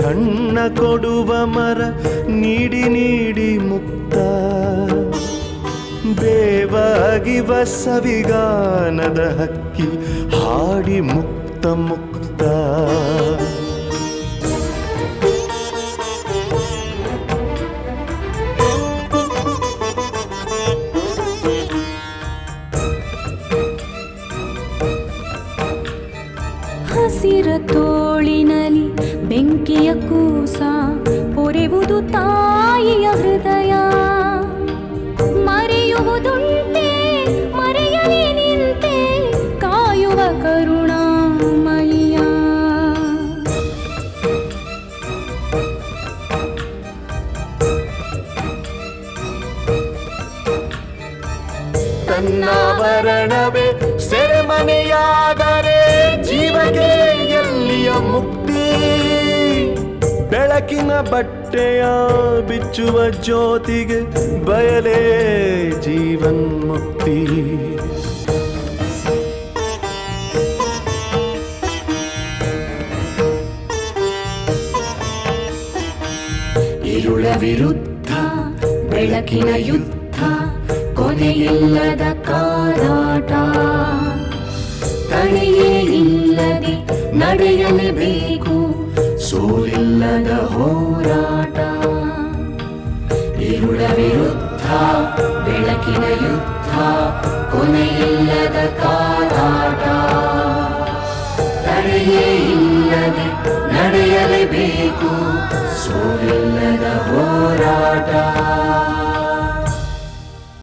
ಹಣ್ಣ ಕೊಡುವ ಮರ ನೀಡಿ ನೀಡಿ ಮುಕ್ತ ಬೇವಾಗಿವ ಸವಿಗಾನದ ಹಕ್ಕಿ ಹಾಡಿ ಮುಕ್ತ ಮುಕ್ತ ಹಸಿರ ತೋಳಿನಲ್ಲಿ ಬೆಂಕಿಯ ಕೂಸ ಪೊರೆವುದು ತಾಯಿಯ ಹೃದಯ ಮರೆಯುವುದುಂಟೆ ಮರೆಯಲಿ ನಿಂತೆ ಕಾಯುವ ಕರುಣಾಮಯಿಯ ತನ್ನಾವರಣವೇ ಸೆರೆಮನೆಯಾದರೆ ಜೀವಕ್ಕೆ ಎಲ್ಲಿಯ ಮುಕ್ತಿ ಬೆಳಕಿನ ಬಟ್ಟೆಯ ಬಿಚ್ಚುವ ಜ್ಯೋತಿಗೆ ಬಯಲೇ ಜೀವನ್ಮುಕ್ತಿ ഇരുಳ ವಿರುದ್ಧ ಬೆಳಕಿನ ಯುದ್ಧ ಕೊನೆಯಿಲ್ಲದ ಕಾದಾಟ ತಡೆಯೇ ಇಲ್ಲದೆ ನಡೆಯಲೇಬೇಕು ಸೋಲಿಲ್ಲದ ಹೋರಾಟ ഇരുಳ ವಿರುದ್ಧ ಬೆಳಕಿನ ಯುದ್ಧ ಕೊನೆಯಿಲ್ಲದ ಕಾದಾಟ ತಡೆಯೇ ಇಲ್ಲದೆ ನಡೆಯಲೇಬೇಕು ಸೋಲಿಲ್ಲದ ಹೋರಾಟ